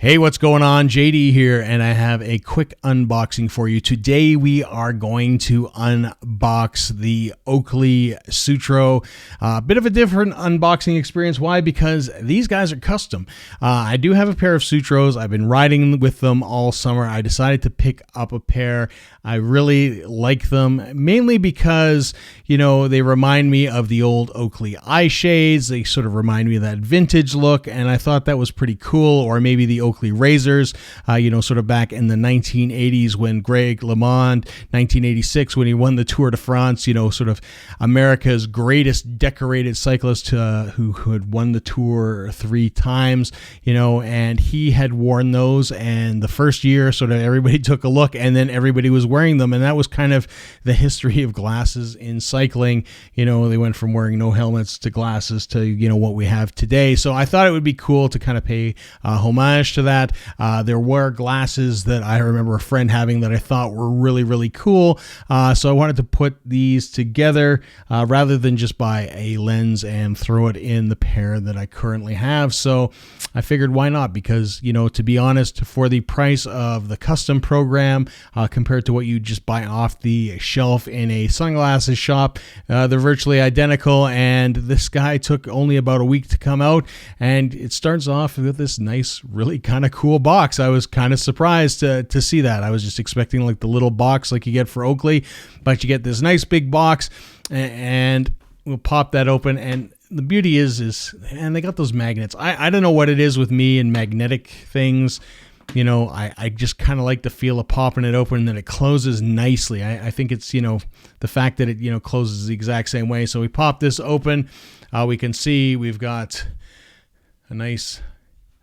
Hey, what's going on? JD here, and I have a quick unboxing for you. Today we are going to unbox the Oakley Sutro. A bit of a different unboxing experience. Why? Because these guys are custom. I do have a pair of Sutros. I've been riding with them all summer. I decided to pick up a pair. I really like them, mainly because, you know, they remind me of the old Oakley Eyeshades. They sort of remind me of that vintage look, and I thought that was pretty cool. Or maybe the Oakley Razors, sort of back in the 1980s when Greg Lamond, 1986, when he won the Tour de France, sort of America's greatest decorated cyclist who had won the Tour 3 times, and he had worn those. And the first year, sort of everybody took a look, and then everybody was wearing them. And that was kind of the history of glasses in cycling. They went from wearing no helmets to glasses to, what we have today. So I thought it would be cool to kind of pay homage to that. There were glasses that I remember a friend having that I thought were really, really cool. So I wanted to put these together rather than just buy a lens and throw it in the pair that I currently have. So I figured why not? Because, to be honest, for the price of the custom program compared to what you just buy off the shelf in a sunglasses shop, they're virtually identical. And this guy took only about a week to come out, and it starts off with this nice, really kind of cool box. I was kind of surprised to see that. I was just expecting like the little box like you get for Oakley, but you get this nice big box, and we'll pop that open. And the beauty is and they got those magnets. I don't know what it is with me and magnetic things. I just kind of like the feel of popping it open and then it closes nicely. I think it's, the fact that it, closes the exact same way. So we pop this open. We can see we've got a nice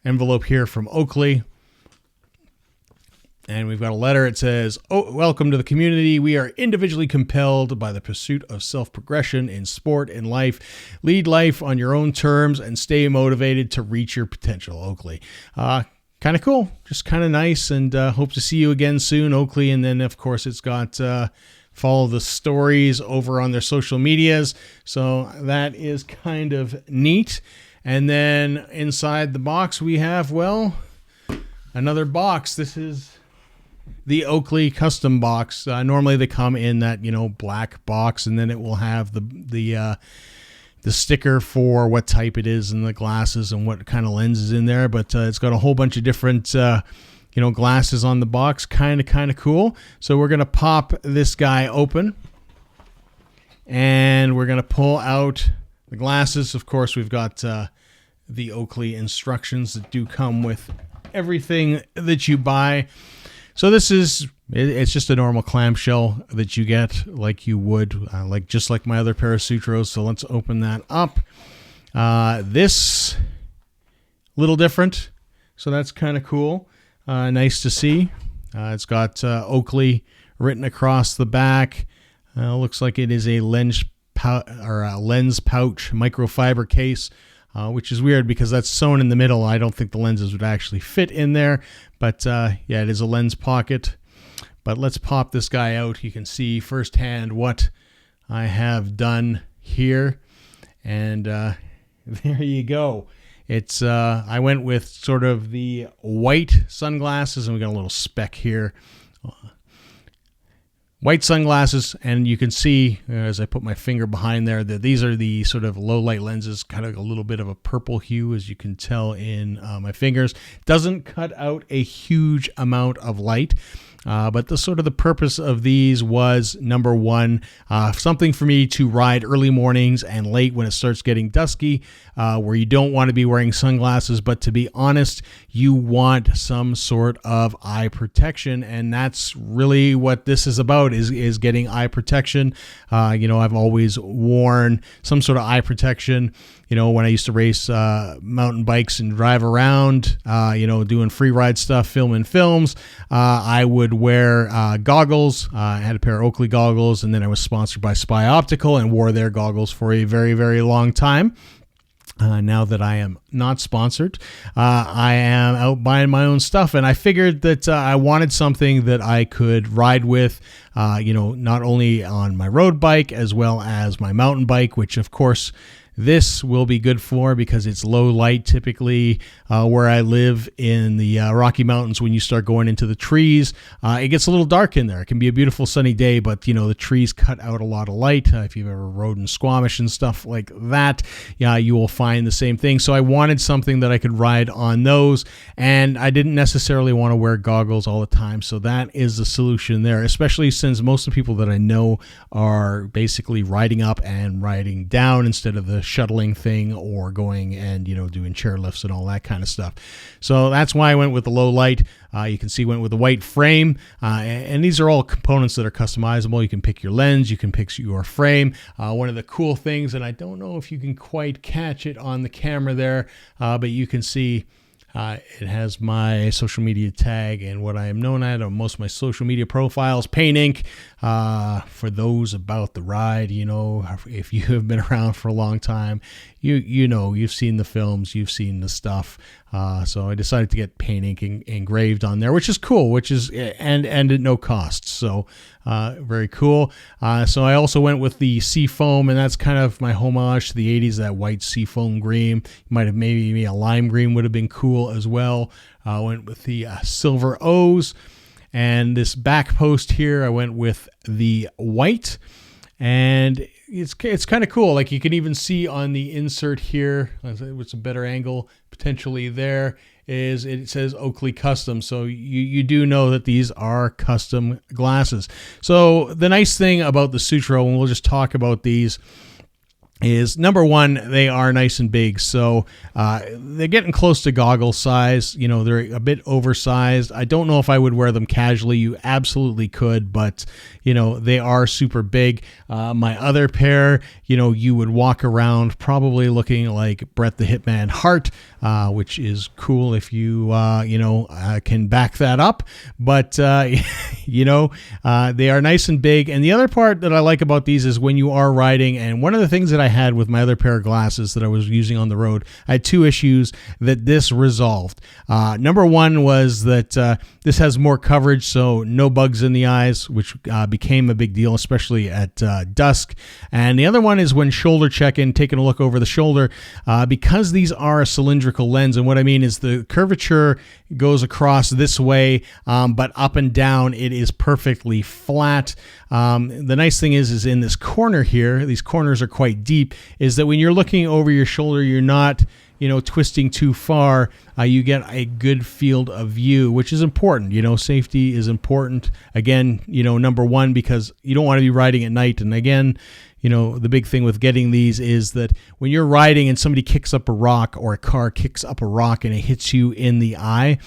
envelope here from Oakley. And we've got a letter. It says, "Oh, welcome to the community. We are individually compelled by the pursuit of self-progression in sport and life. Lead life on your own terms and stay motivated to reach your potential, Oakley." Kind of cool, just kind of nice, and hope to see you again soon, Oakley. And then, of course, it's got follow the stories over on their social medias. So that is kind of neat. And then inside the box, we have, another box. This is the Oakley custom box. Normally they come in that, black box, and then it will have the sticker for what type it is and the glasses and what kind of lens is in there. But it's got a whole bunch of different, glasses on the box. Kind of cool. So we're going to pop this guy open, and we're going to pull out the glasses. Of course, we've got the Oakley instructions that do come with everything that you buy. So it's just a normal clamshell that you get like you would, just like my other pair of Sutros. So let's open that up. This little different, so that's kind of cool. Nice to see. It's got Oakley written across the back. Looks like it is a lens pouch microfiber case. Which is weird because that's sewn in the middle. I don't think the lenses would actually fit in there. But it is a lens pocket. But let's pop this guy out. You can see firsthand what I have done here. And there you go. It's I went with sort of the white sunglasses, and we got a little speck here. White sunglasses, and you can see as I put my finger behind there that these are the sort of low light lenses, kind of a little bit of a purple hue, as you can tell in my fingers. Doesn't cut out a huge amount of light. But the purpose of these was, number one, something for me to ride early mornings and late when it starts getting dusky, where you don't want to be wearing sunglasses. But to be honest, you want some sort of eye protection, and that's really what this is about, is getting eye protection. I've always worn some sort of eye protection. When I used to race mountain bikes and drive around, doing free ride stuff, filming films, I would wear goggles. I had a pair of Oakley goggles, and then I was sponsored by Spy Optical and wore their goggles for a very, very long time. Now that I am not sponsored, I am out buying my own stuff, and I figured that I wanted something that I could ride with, not only on my road bike as well as my mountain bike, which of course this will be good for because it's low light. Typically, where I live in the Rocky Mountains, when you start going into the trees, it gets a little dark in there. It can be a beautiful sunny day, but the trees cut out a lot of light. If you've ever rode in Squamish and stuff like that, you will find the same thing. So I wanted something that I could ride on those, and I didn't necessarily want to wear goggles all the time. So that is the solution there, especially since most of the people that I know are basically riding up and riding down instead of the shuttling thing or going and doing chairlifts and all that kind of stuff. So that's why I went with the low light. You can see went with the white frame, and these are all components that are customizable. You can pick your lens, you can pick your frame. One of the cool things, and I don't know if you can quite catch it on the camera there, but you can see it has my social media tag and what I am known at on most of my social media profiles, paint ink. For those about the ride, if you have been around for a long time, you've seen the films, you've seen the stuff. So I decided to get paint ink engraved on there, which is cool, and at no cost. So very cool. So I also went with the seafoam, and that's kind of my homage to the 80s, that white seafoam green. Maybe a lime green would have been cool as well. I went with the silver O's. And this back post here, I went with the white, and it's kind of cool. Like you can even see on the insert here, with a better angle potentially there, is it says Oakley Custom. So you do know that these are custom glasses. So the nice thing about the Sutro, and we'll just talk about these, is number one, they are nice and big. So they're getting close to goggle size. They're a bit oversized. I don't know if I would wear them casually. You absolutely could, but they are super big. My other pair, you would walk around probably looking like Bret the Hitman Hart, which is cool if you can back that up. But they are nice and big. And the other part that I like about these is when you are riding, and one of the things that I had with my other pair of glasses that I was using on the road, I had two issues that this resolved. Number one was that this has more coverage, so no bugs in the eyes, which became a big deal, especially at dusk. And the other one is when shoulder check-in, taking a look over the shoulder, because these are a cylindrical lens, and what I mean is the curvature goes across this way, but up and down it is perfectly flat. The nice thing is in this corner here, these corners are quite deep, is that when you're looking over your shoulder, you're not twisting too far. You get a good field of view, which is important. Safety is important. Again, number one, because you don't want to be riding at night. And again, the big thing with getting these is that when you're riding and somebody kicks up a rock, or a car kicks up a rock and it hits you in the eye,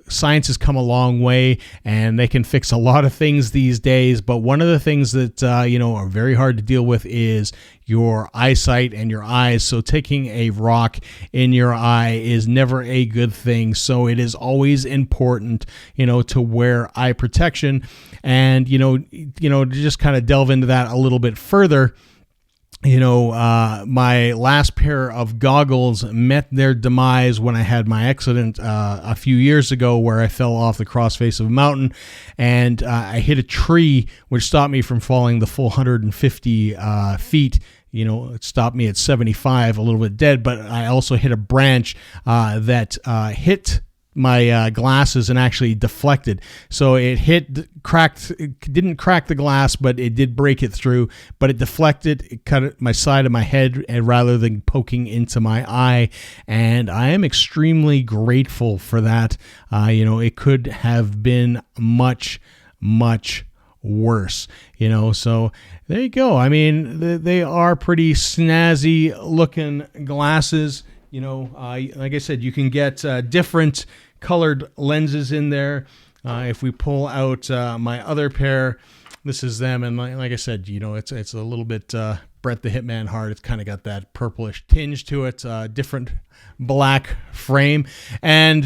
science has come a long way and they can fix a lot of things these days. But one of the things that, are very hard to deal with is your eyesight and your eyes. So taking a rock in your eye is never a good thing. So it is always important, to wear eye protection. And, to just kind of delve into that a little bit further, my last pair of goggles met their demise when I had my accident a few years ago, where I fell off the crossface of a mountain, and I hit a tree, which stopped me from falling the full 150 feet. It stopped me at 75, a little bit dead, but I also hit a branch that hit my glasses and actually deflected. So it didn't crack the glass, but it did break it through, but it deflected. It cut my side of my head rather than poking into my eye. And I am extremely grateful for that. It could have been much, much worse, so there you go. I mean, they are pretty snazzy looking glasses. Like I said, you can get different colored lenses in there. If we pull out my other pair, this is them, and like I said, it's a little bit Bret the Hitman Hart. It's kind of got that purplish tinge to it, different black frame, and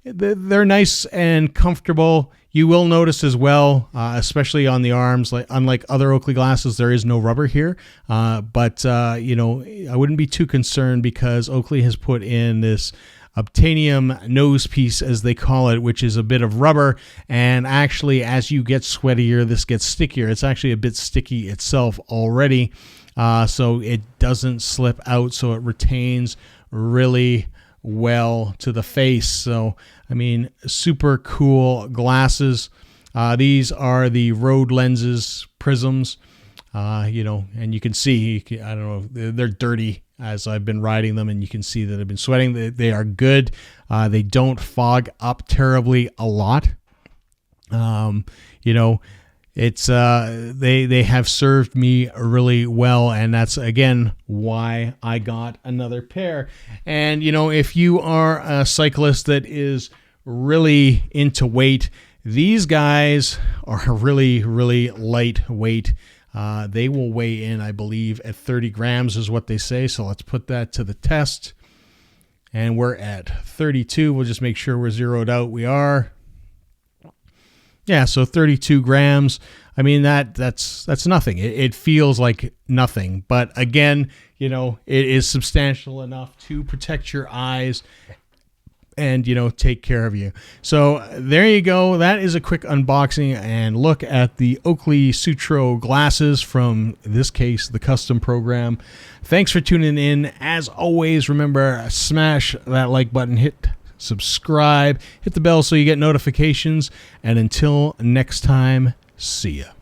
they're nice and comfortable. You will notice as well, especially on the arms, like unlike other Oakley glasses, there is no rubber here. But you know, I wouldn't be too concerned because Oakley has put in this obtainium nose piece, as they call it, which is a bit of rubber. And actually, as you get sweatier, this gets stickier. It's actually a bit sticky itself already, so it doesn't slip out. So it retains really well to the face. So I mean, super cool glasses. These are the road lenses prisms, you know, and you can see, I don't know, they're dirty as I've been riding them, and you can see that I've been sweating. They are good. They don't fog up terribly a lot. You know, it's they have served me really well, and that's again why I got another pair. And you know, if you are a cyclist that is really into weight, these guys are really lightweight. They will weigh in, I believe, at 30 grams is what they say. So let's put that to the test. And we're at 32. We'll just make sure we're zeroed out. We are. Yeah, so 32 grams. I mean, that's nothing. It feels like nothing. But again, you know, it is substantial enough to protect your eyes and, you know, take care of you. So there you go. That is a quick unboxing and look at the Oakley Sutro glasses from, in this case, the custom program. Thanks for tuning in. As always, remember, smash that like button, hit subscribe, hit the bell so you get notifications. And until next time, see ya.